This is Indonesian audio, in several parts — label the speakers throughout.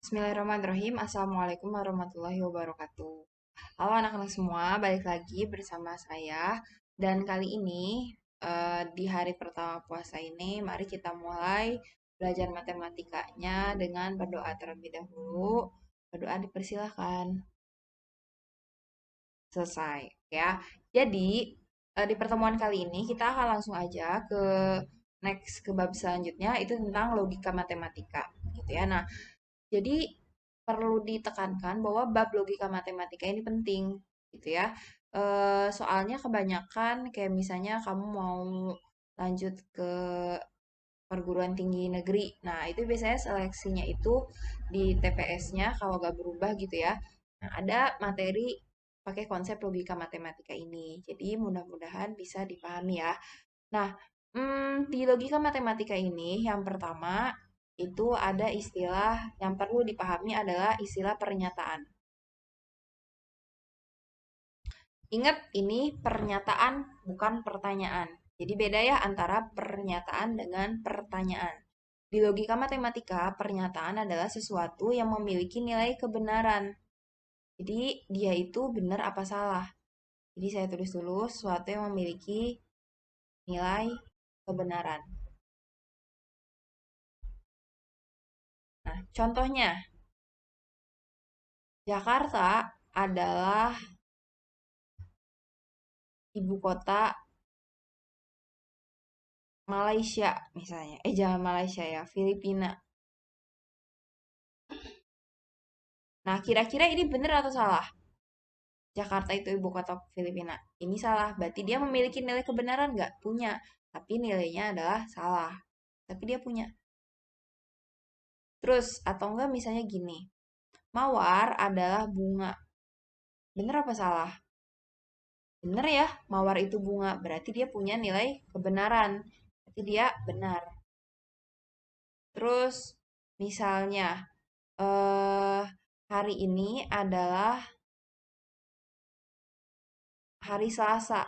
Speaker 1: Bismillahirrahmanirrahim. Assalamualaikum warahmatullahi wabarakatuh. Halo anak-anak semua, balik lagi bersama saya. Dan kali ini, di hari pertama puasa ini, mari kita mulai belajar matematikanya dengan berdoa terlebih dahulu. Berdoa dipersilahkan. Selesai, ya. Jadi, di pertemuan kali ini kita akan langsung aja ke bab selanjutnya, itu tentang logika matematika, gitu ya. Nah, jadi perlu ditekankan bahwa bab logika matematika ini penting gitu ya. Soalnya kebanyakan kayak misalnya kamu mau lanjut ke perguruan tinggi negeri. Nah, itu biasanya seleksinya itu di TPS-nya kalau gak berubah gitu ya. Nah, ada materi pakai konsep logika matematika ini. Jadi mudah-mudahan bisa dipahami ya. Nah, di logika matematika ini yang pertama itu ada istilah yang perlu dipahami adalah istilah pernyataan. Ingat, ini pernyataan bukan pertanyaan. Jadi beda ya antara pernyataan dengan pertanyaan. Di logika matematika, pernyataan adalah sesuatu yang memiliki nilai kebenaran. Jadi dia itu benar apa salah. Jadi saya tulis dulu sesuatu yang memiliki nilai kebenaran. Nah, contohnya, Jakarta adalah ibu kota Malaysia misalnya. Jangan Malaysia ya, Filipina. Nah, kira-kira ini benar atau salah? Jakarta itu ibu kota Filipina. Ini salah, berarti dia memiliki nilai kebenaran nggak? Punya. Tapi nilainya adalah salah. Tapi dia punya. Terus, atau enggak misalnya gini. Mawar adalah bunga. Benar apa salah? Benar ya, mawar itu bunga. Berarti dia punya nilai kebenaran. Berarti dia benar. Terus, misalnya, eh hari ini adalah hari Selasa.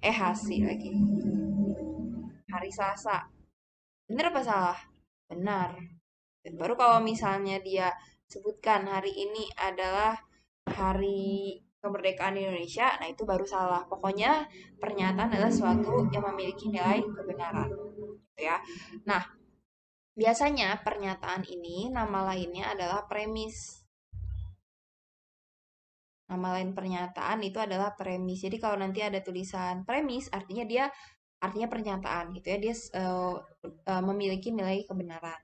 Speaker 1: Hasil lagi. Hari Selasa. Benar apa salah? Benar. Dan baru kalau misalnya dia sebutkan hari ini adalah hari kemerdekaan Indonesia, nah itu baru salah. Pokoknya pernyataan adalah suatu yang memiliki nilai kebenaran. Gitu ya. Nah, biasanya pernyataan ini nama lainnya adalah premis. Nama lain pernyataan itu adalah premis. Jadi kalau nanti ada tulisan premis, artinya dia artinya pernyataan gitu ya. Dia memiliki nilai kebenaran.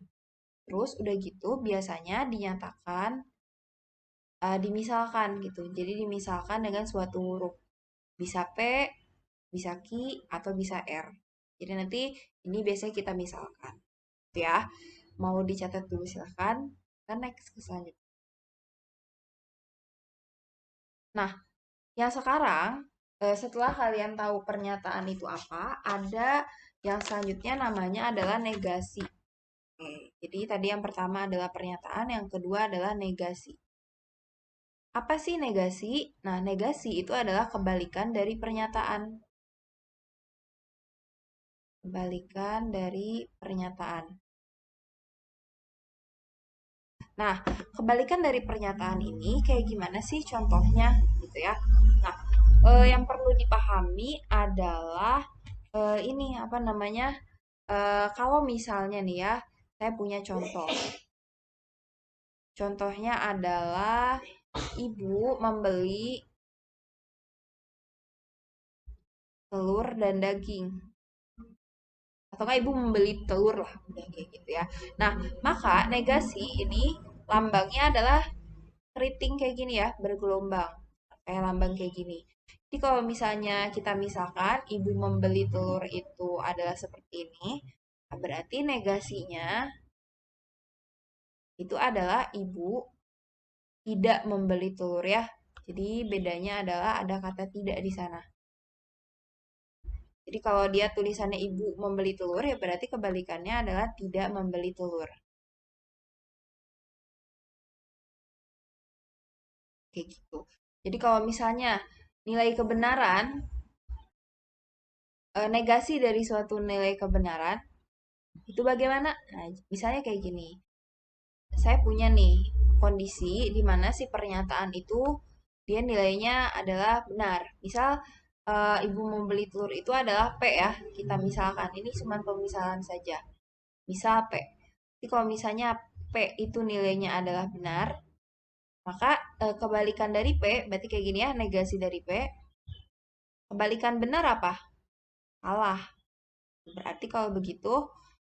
Speaker 1: Terus udah gitu biasanya dinyatakan dimisalkan gitu. Jadi dimisalkan dengan suatu huruf. Bisa P, bisa Q, atau bisa R. Jadi nanti ini biasanya kita misalkan. Gitu ya. Mau dicatat dulu silahkan. Kita next ke selanjutnya. Nah, yang sekarang, setelah kalian tahu pernyataan itu apa, ada yang selanjutnya namanya adalah negasi. Oke, jadi tadi yang pertama adalah pernyataan, yang kedua adalah negasi. Apa sih negasi? Nah, negasi itu adalah kebalikan dari pernyataan. Kebalikan dari pernyataan. Nah, kebalikan dari pernyataan ini kayak gimana sih contohnya gitu ya. Nah, yang perlu dipahami adalah ini apa namanya? Kalau misalnya nih ya, saya punya contoh. Contohnya adalah ibu membeli telur dan daging. Atau ibu membeli telur lah, udah kayak gitu ya. Nah, maka negasi ini lambangnya adalah keriting kayak gini ya, bergelombang. Kayak lambang kayak gini. Jadi kalau misalnya kita misalkan ibu membeli telur itu adalah seperti ini, berarti negasinya itu adalah ibu tidak membeli telur ya. Jadi bedanya adalah ada kata tidak di sana. Jadi kalau dia tulisannya ibu membeli telur ya berarti kebalikannya adalah tidak membeli telur. Kayak gitu. Jadi kalau misalnya nilai kebenaran, negasi dari suatu nilai kebenaran Itu bagaimana? Nah, misalnya kayak gini. Saya punya nih kondisi di mana si pernyataan itu dia nilainya adalah benar. Misal ibu membeli telur itu adalah P ya. Kita misalkan ini cuma pemisalan saja. Misal P. Jadi kalau misalnya P itu nilainya adalah benar, maka kebalikan dari P berarti kayak gini ya, negasi dari P. Kebalikan benar apa? Salah. Berarti kalau begitu,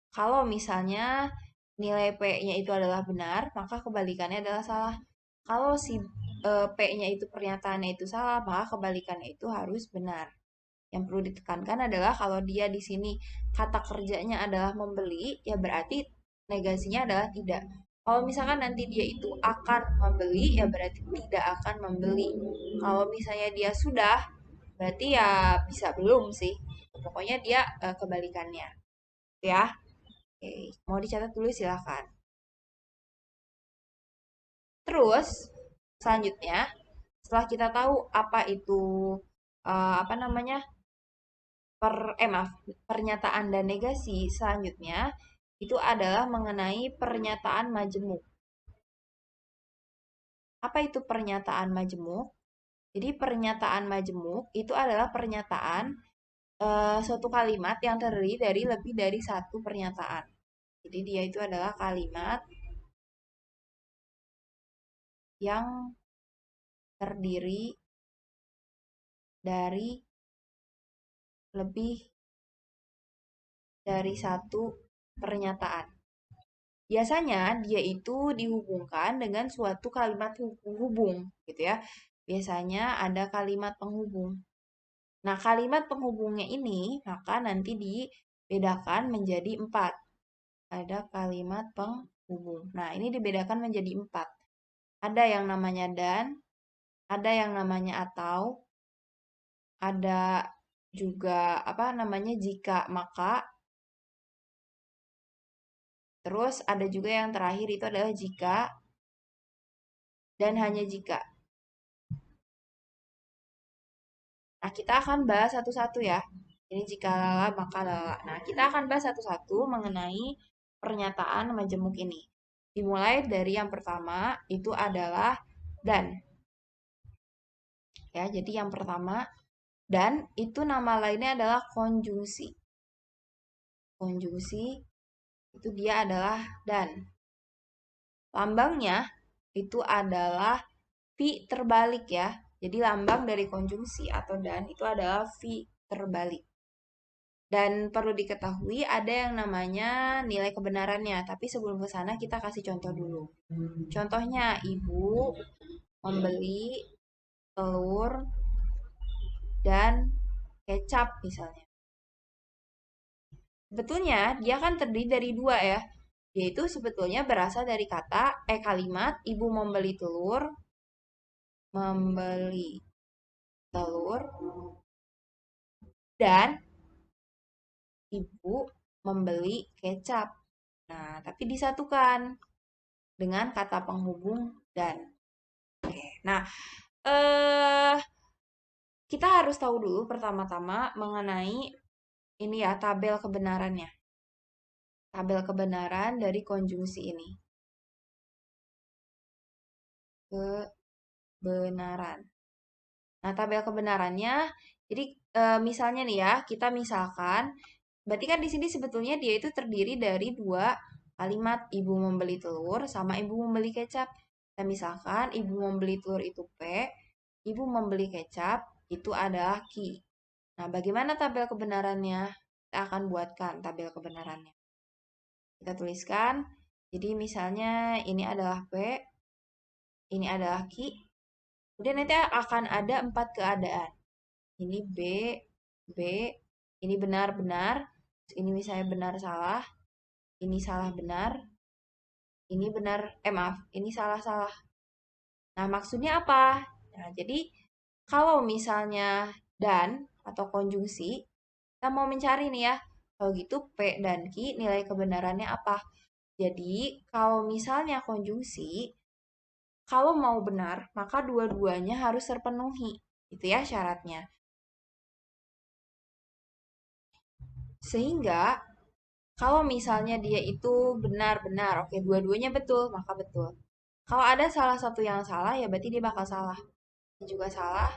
Speaker 1: kalau misalnya nilai P-nya itu adalah benar, maka kebalikannya adalah salah. Kalau si P-nya itu pernyataannya itu salah, maka kebalikannya itu harus benar. Yang perlu ditekankan adalah kalau dia di sini kata kerjanya adalah membeli, ya berarti negasinya adalah tidak. Kalau misalkan nanti dia itu akan membeli, ya berarti tidak akan membeli. Kalau misalnya dia sudah, berarti ya bisa belum sih. Pokoknya dia kebalikannya. Ya, oke. Mau dicatat dulu silahkan. Terus, selanjutnya, setelah kita tahu apa itu apa namanya maaf, pernyataan dan negasi, selanjutnya itu adalah mengenai pernyataan majemuk. Apa itu pernyataan majemuk? Jadi pernyataan majemuk itu adalah pernyataan suatu kalimat yang terdiri dari lebih dari satu pernyataan. Jadi dia itu adalah kalimat yang terdiri dari lebih dari satu pernyataan. Biasanya dia itu dihubungkan dengan suatu kalimat penghubung, gitu ya. Biasanya ada kalimat penghubung. Nah, kalimat penghubungnya ini maka nanti dibedakan menjadi empat. Ada kalimat penghubung. Nah, ini dibedakan menjadi empat. Ada yang namanya dan, ada yang namanya atau, ada juga apa namanya jika maka, terus ada juga yang terakhir itu adalah jika dan hanya jika. Nah, kita akan bahas satu-satu ya. Ini jika lala maka lala. Nah, kita akan bahas satu-satu mengenai pernyataan majemuk ini. Dimulai dari yang pertama itu adalah dan. Ya, jadi yang pertama dan itu nama lainnya adalah konjungsi. Konjungsi itu dia adalah dan. Lambangnya itu adalah V terbalik ya. Jadi lambang dari konjungsi atau dan itu adalah V terbalik. Dan perlu diketahui ada yang namanya nilai kebenarannya. Tapi sebelum ke sana kita kasih contoh dulu. Contohnya ibu membeli telur dan kecap misalnya. Sebetulnya dia kan terdiri dari dua ya. Yaitu sebetulnya berasal dari kata kalimat ibu membeli telur dan ibu membeli kecap. Nah, tapi disatukan dengan kata penghubung dan. Nah, eh kita harus tahu dulu pertama-tama mengenai ini ya tabel kebenarannya. Tabel kebenaran dari konjungsi ini. Kebenaran. Nah, tabel kebenarannya jadi misalnya nih ya, kita misalkan berarti kan di sini sebetulnya dia itu terdiri dari dua kalimat ibu membeli telur sama ibu membeli kecap. Kita misalkan ibu membeli telur itu P, ibu membeli kecap itu adalah Q. Nah, bagaimana tabel kebenarannya? Kita akan buatkan tabel kebenarannya. Kita tuliskan, jadi misalnya ini adalah P, ini adalah Q, kemudian nanti akan ada empat keadaan. Ini B, B, ini benar-benar, ini misalnya benar salah, ini salah benar, ini benar, maaf, ini salah-salah. Nah, maksudnya apa? Nah, jadi kalau misalnya dan atau konjungsi, kita mau mencari nih ya, kalau gitu P dan Q nilai kebenarannya apa? Jadi, kalau misalnya konjungsi, kalau mau benar, maka dua-duanya harus terpenuhi. Itu ya syaratnya. Sehingga Kalau misalnya dia itu benar-benar, oke, dua-duanya betul, maka betul. Kalau ada salah satu yang salah, ya berarti dia bakal salah. Ini juga salah,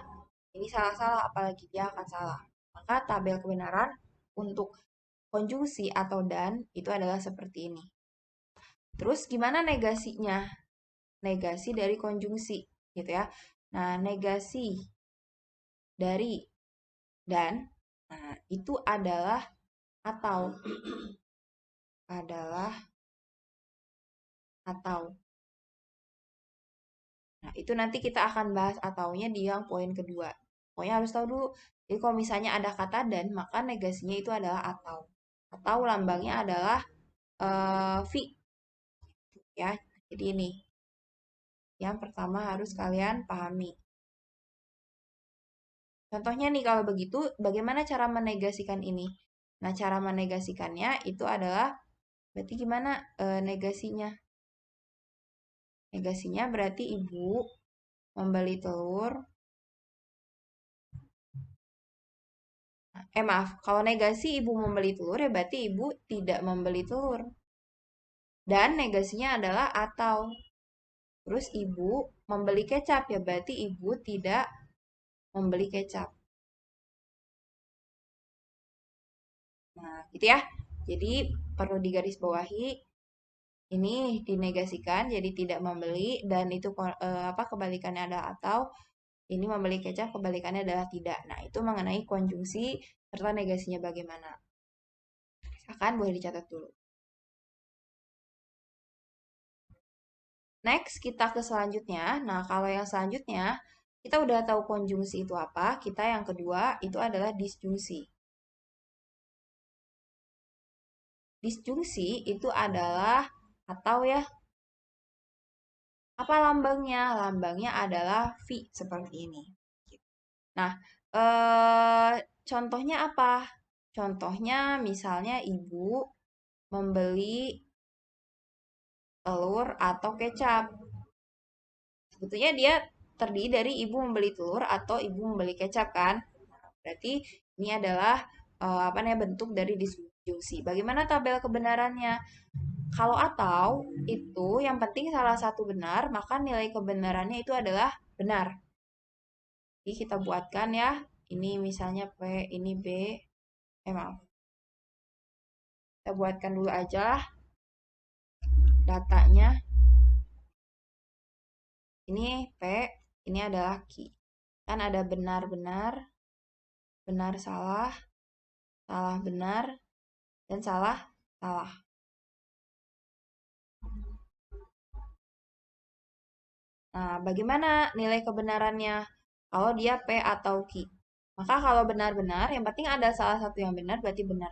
Speaker 1: ini salah-salah, apalagi dia akan salah. Maka tabel kebenaran untuk konjungsi atau dan itu adalah seperti ini. Terus gimana negasinya? Negasi dari konjungsi, gitu ya. Nah, negasi dari dan, nah, itu adalah atau. Nah, itu nanti kita akan bahas ataunya di yang poin kedua. Pokoknya harus tahu dulu. Jadi kalau misalnya ada kata dan, maka negasinya itu adalah atau. Atau lambangnya adalah V, ya. Jadi ini yang pertama harus kalian pahami. Contohnya nih kalau begitu, bagaimana cara menegasikan ini? Nah, cara menegasikannya itu adalah berarti gimana negasinya? Negasinya berarti ibu membeli telur. Maaf, kalau negasi ibu membeli telur ya berarti ibu tidak membeli telur. Dan negasinya adalah atau. Terus ibu membeli kecap ya berarti ibu tidak membeli kecap. Nah, gitu ya. Jadi perlu digarisbawahi ini dinegasikan jadi tidak membeli dan itu apa kebalikannya adalah atau ini membeli kecap kebalikannya adalah tidak. Nah, itu mengenai konjungsi serta negasinya bagaimana. Misalkan boleh dicatat dulu. Next, kita ke selanjutnya. Nah, kalau yang selanjutnya, kita udah tahu konjungsi itu apa. Kita yang kedua, itu adalah disjungsi. Disjungsi itu adalah atau ya, apa lambangnya? Lambangnya adalah V, seperti ini. Nah, contohnya apa? Contohnya misalnya ibu membeli telur atau kecap. Sebetulnya dia terdiri dari ibu membeli telur atau ibu membeli kecap kan? Berarti ini adalah apa namanya bentuk dari disjungsi. Bagaimana tabel kebenarannya? Kalau atau itu yang penting salah satu benar, maka nilai kebenarannya itu adalah benar. Jadi kita buatkan ya. Ini misalnya P, ini B. Maaf. Kita buatkan dulu aja datanya. Ini P, ini adalah Q. Kan ada benar-benar, benar salah, salah benar, dan salah salah. Nah, bagaimana nilai kebenarannya kalau dia P atau Q? Maka kalau benar-benar, yang penting ada salah satu yang benar, berarti benar.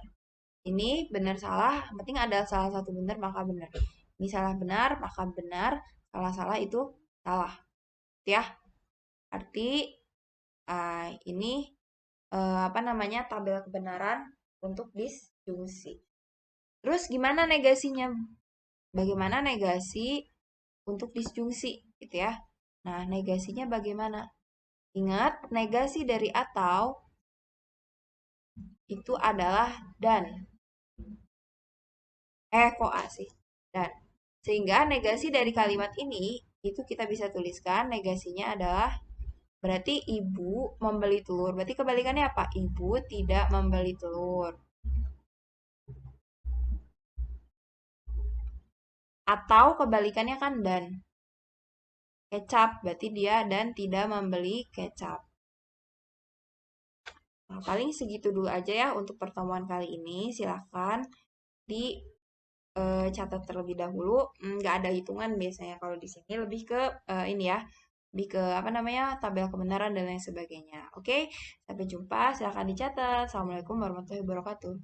Speaker 1: Ini benar salah, yang penting ada salah satu benar, maka benar. Ini salah benar, maka benar. Salah-salah itu salah. Ya, arti ini apa namanya tabel kebenaran untuk disjungsi. Terus gimana negasinya? Bagaimana negasi untuk disjungsi, gitu ya? Nah, negasinya bagaimana? Ingat, negasi dari atau itu adalah dan. Kok A sih? Dan. Sehingga negasi dari kalimat ini, itu kita bisa tuliskan negasinya adalah berarti ibu membeli telur. Berarti kebalikannya apa? Ibu tidak membeli telur. Atau kebalikannya kan dan. Kecap, berarti dia dan tidak membeli kecap. Nah, paling segitu dulu aja ya untuk pertemuan kali ini. Silahkan dicatat terlebih dahulu. Nggak ada hitungan biasanya kalau di sini. Lebih ke ini ya. Lebih ke apa namanya tabel kebenaran dan lain sebagainya. Oke, sampai jumpa. Silahkan dicatat. Assalamualaikum warahmatullahi wabarakatuh.